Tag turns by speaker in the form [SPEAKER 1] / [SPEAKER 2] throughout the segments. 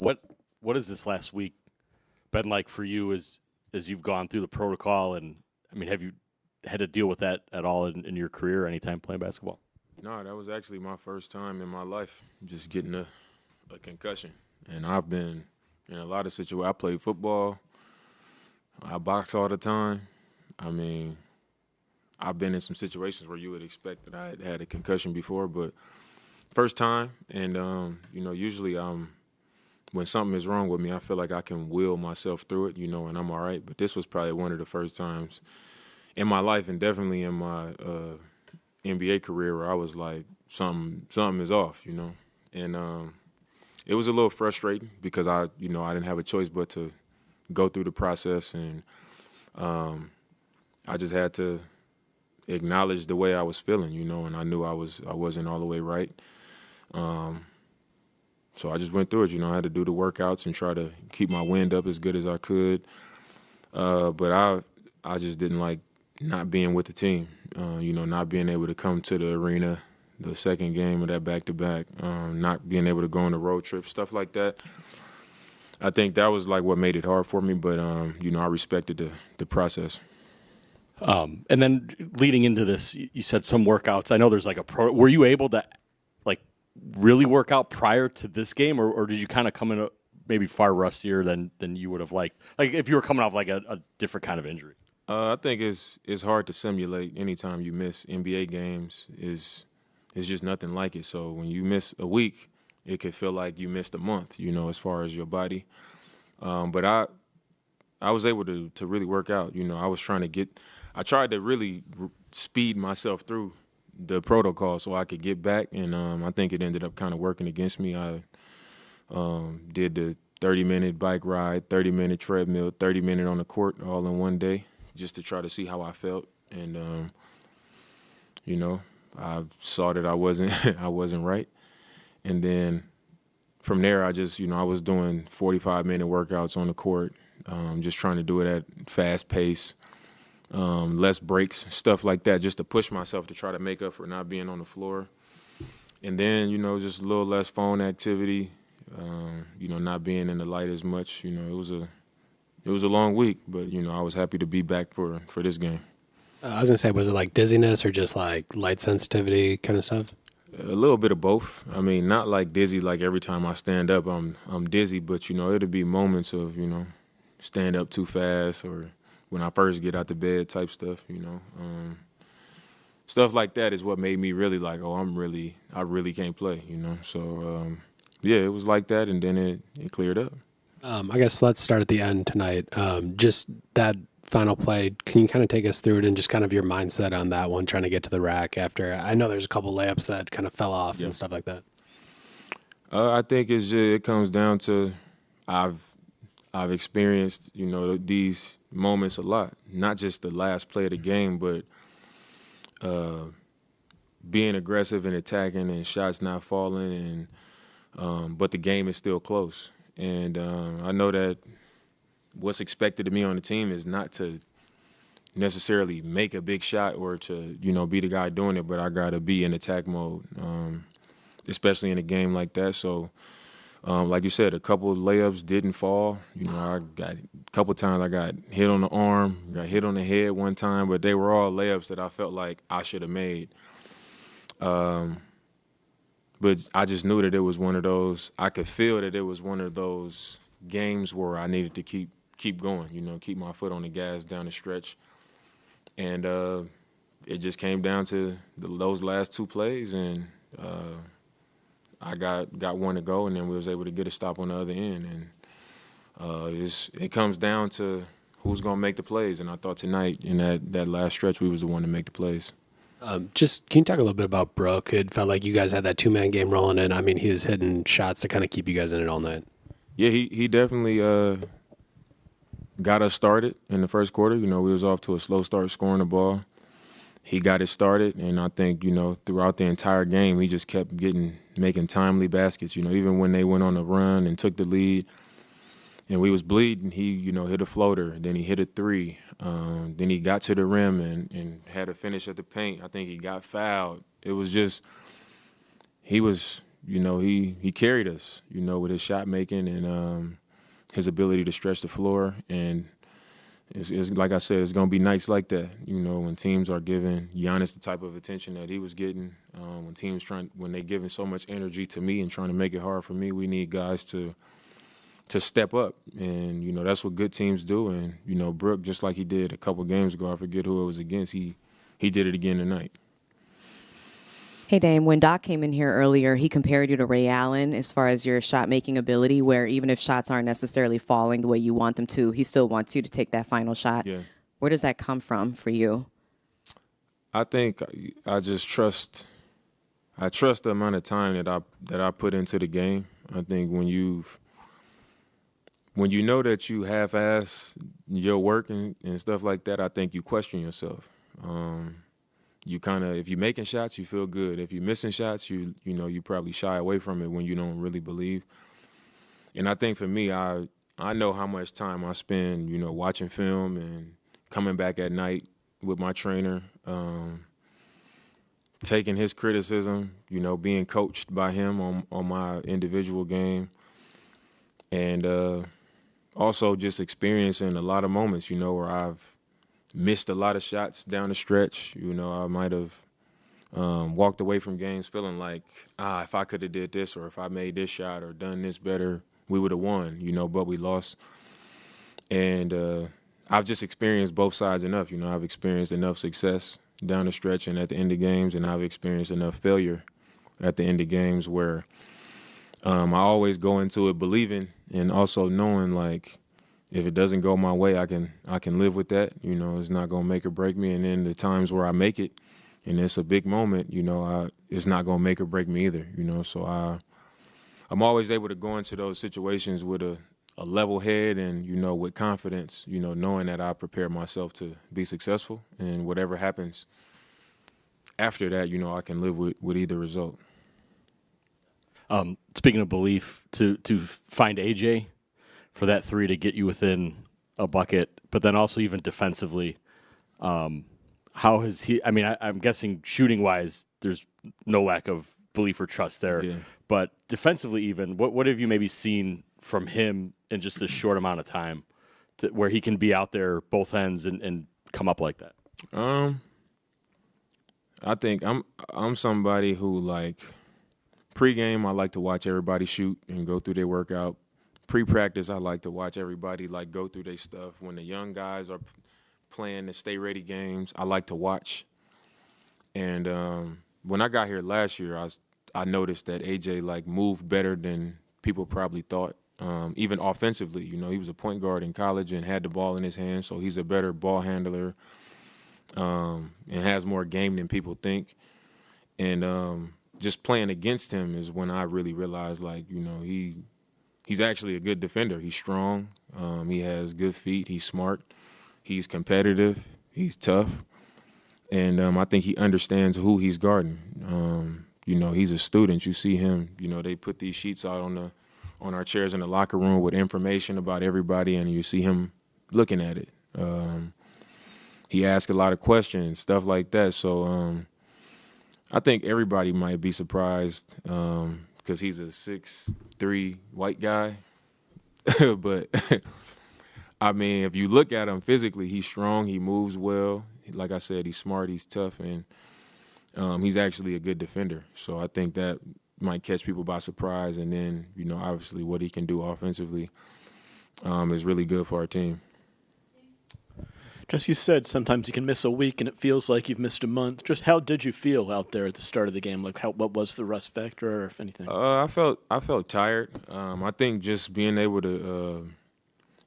[SPEAKER 1] What has this last week been like for you as you've gone through the protocol? And I mean, have you had to deal with that at all in your career, anytime playing basketball?
[SPEAKER 2] No, that was actually my first time in my life just getting a concussion. And I've been in a lot of situations. I played football. I box all the time. I mean, I've been in some situations where you would expect that I had a concussion before, but first time. And, usually when something is wrong with me, I feel like I can will myself through it, and I'm all right. But this was probably one of the first times in my life and definitely in my NBA career where I was like, something is off, And it was a little frustrating because I didn't have a choice but to go through the process, and I just had to acknowledge the way I was feeling, and I knew I wasn't all the way right. So I just went through it, I had to do the workouts and try to keep my wind up as good as I could. But I just didn't like not being with the team, not being able to come to the arena, the second game of that back-to-back, not being able to go on a road trip, stuff like that. I think that was like what made it hard for me, but, I respected the process.
[SPEAKER 1] And then leading into this, you said some workouts. I know there's like were you able to like really work out prior to this game, or did you kind of come in maybe far rustier than you would have liked? Like if you were coming off like a different kind of injury?
[SPEAKER 2] I think it's hard to simulate anytime you miss NBA games. It's just nothing like it. So when you miss a week, it could feel like you missed a month, as far as your body. But I was able to really work out. I tried to really speed myself through the protocol so I could get back, and I think it ended up kind of working against me. I did the 30-minute bike ride, 30-minute treadmill, 30-minute on the court all in one day just to try to see how I felt. And, I saw that I wasn't right. And then from there, I just, I was doing 45-minute workouts on the court, just trying to do it at fast pace, less breaks, stuff like that, just to push myself to try to make up for not being on the floor. And then, just a little less phone activity, not being in the light as much. It was a long week, but, I was happy to be back for this game.
[SPEAKER 3] I was going to say, was it like dizziness or just like light sensitivity kind of stuff?
[SPEAKER 2] A little bit of both. I mean, not like dizzy, like every time I stand up, I'm dizzy, but, it'll be moments of, stand up too fast or when I first get out the bed type stuff, Stuff like that is what made me really like, I really can't play, So, yeah, it was like that, and then it cleared up.
[SPEAKER 3] I guess let's start at the end tonight. Just that final play, can you kind of take us through it and just kind of your mindset on that one, trying to get to the rack after? I know there's a couple layups that kind of fell off and stuff like that.
[SPEAKER 2] I think it comes down to I've experienced, these moments a lot, not just the last play of the game, but being aggressive and attacking and shots not falling, and but the game is still close. And I know that what's expected of me on the team is not to necessarily make a big shot or to, be the guy doing it, but I got to be in attack mode, especially in a game like that. So, like you said, a couple of layups didn't fall. I got a couple of times I got hit on the arm, got hit on the head one time, but they were all layups that I felt like I should have made. But I just knew that it was one of those. I could feel that it was one of those games where I needed to keep going. Keep my foot on the gas down the stretch, and it just came down to those last two plays, and I got one to go, and then we was able to get a stop on the other end, and it comes down to who's gonna make the plays. And I thought tonight in that last stretch, we was the one to make the plays.
[SPEAKER 3] Just can you talk a little bit about Brooke? It felt like you guys had that two-man game rolling in. I mean, he was hitting shots to kind of keep you guys in it all night.
[SPEAKER 2] Yeah, he definitely got us started in the first quarter. We was off to a slow start scoring the ball. He got it started, and I think, throughout the entire game, he just kept making timely baskets. Even when they went on a run and took the lead, and we was bleeding, he, hit a floater, then he hit a three. Then he got to the rim and had a finish at the paint. I think he got fouled. It was just he was you know, he carried us, you know, with his shot making and his ability to stretch the floor. And it's like I said, it's going to be nights like that, you know, when teams are giving Giannis the type of attention that he was getting. When they're giving so much energy to me and trying to make it hard for me, we need guys to step up. And, you know, that's what good teams do. And, you know, Brook, just like he did a couple games ago, I forget who it was against, he did it again tonight.
[SPEAKER 4] Hey, Dame, when Doc came in here earlier, he compared you to Ray Allen as far as your shot-making ability, where even if shots aren't necessarily falling the way you want them to, he still wants you to take that final shot.
[SPEAKER 2] Yeah.
[SPEAKER 4] Where does that come from for you? I
[SPEAKER 2] think I just trust the amount of time that I put into the game. I think when you know that you half-ass your work and stuff like that, I think you question yourself. If you're making shots, you feel good. If you're missing shots, you probably shy away from it when you don't really believe. And I think for me, I know how much time I spend, you know, watching film and coming back at night with my trainer, taking his criticism, you know, being coached by him on my individual game, and also just experiencing a lot of moments, you know, where I've missed a lot of shots down the stretch. You know, I might have walked away from games feeling like, if I could have did this, or if I made this shot or done this better, we would have won, you know, but we lost. And I've just experienced both sides enough. You know, I've experienced enough success down the stretch and at the end of games, and I've experienced enough failure at the end of games where I always go into it believing and also knowing, like, if it doesn't go my way, I can live with that. You know, it's not going to make or break me. And then the times where I make it, and it's a big moment, you know, it's not going to make or break me either. You know, so I'm always able to go into those situations with a level head and, you know, with confidence, you know, knowing that I prepared myself to be successful. And whatever happens after that, you know, I can live with either result.
[SPEAKER 1] Speaking of belief, to find AJ for that three to get you within a bucket, but then also even defensively, how has he? I mean, I'm guessing shooting-wise, there's no lack of belief or trust there.
[SPEAKER 2] Yeah.
[SPEAKER 1] But defensively, even what have you maybe seen from him in just this short amount of time, where he can be out there both ends and come up like that?
[SPEAKER 2] I think I'm somebody who, like, pregame, I like to watch everybody shoot and go through their workout. Pre-practice, I like to watch everybody, like, go through their stuff. When the young guys are playing the stay-ready games, I like to watch. And when I got here last year, I noticed that AJ, like, moved better than people probably thought, even offensively. You know, he was a point guard in college and had the ball in his hands, so he's a better ball handler and has more game than people think. And just playing against him is when I really realized, like, you know, he's actually a good defender. He's strong. He has good feet. He's smart. He's competitive. He's tough. And I think he understands who he's guarding. You know, he's a student. You see him, you know, they put these sheets out on our chairs in the locker room with information about everybody, and you see him looking at it. He asks a lot of questions, stuff like that. So I think everybody might be surprised because he's a 6'3" white guy. But, I mean, if you look at him physically, he's strong. He moves well. Like I said, he's smart. He's tough. And he's actually a good defender. So I think that might catch people by surprise. And then, you know, obviously what he can do offensively is really good for our team.
[SPEAKER 5] Just you said sometimes you can miss a week and it feels like you've missed a month. Just how did you feel out there at the start of the game? Like, what was the rust factor, or if anything?
[SPEAKER 2] I felt tired. I think just being able to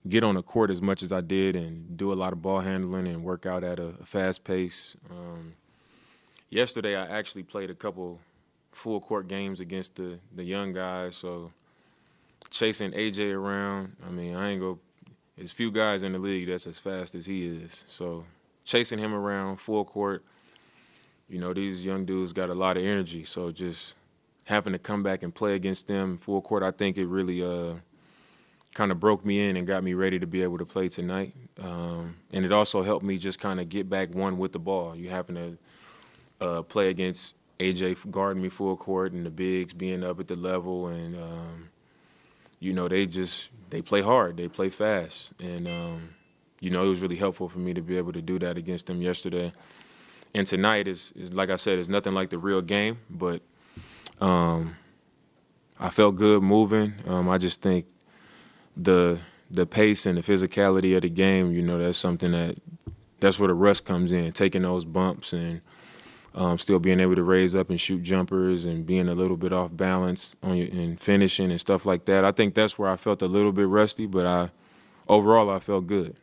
[SPEAKER 2] get on the court as much as I did and do a lot of ball handling and work out at a fast pace. Yesterday I actually played a couple full court games against the young guys, so chasing AJ around, I mean, there's few guys in the league that's as fast as he is. So chasing him around full court, you know, these young dudes got a lot of energy. So just having to come back and play against them full court, I think it really kind of broke me in and got me ready to be able to play tonight. And it also helped me just kind of get back one with the ball. You happen to play against AJ guarding me full court and the bigs being up at the level, and you know, they play hard, they play fast, and you know, it was really helpful for me to be able to do that against them yesterday. And tonight is like I said, it's nothing like the real game, but I felt good moving. I just think the pace and the physicality of the game, you know, that's something that's where the rust comes in, taking those bumps and still being able to raise up and shoot jumpers and being a little bit off balance and finishing and stuff like that. I think that's where I felt a little bit rusty, but overall I felt good.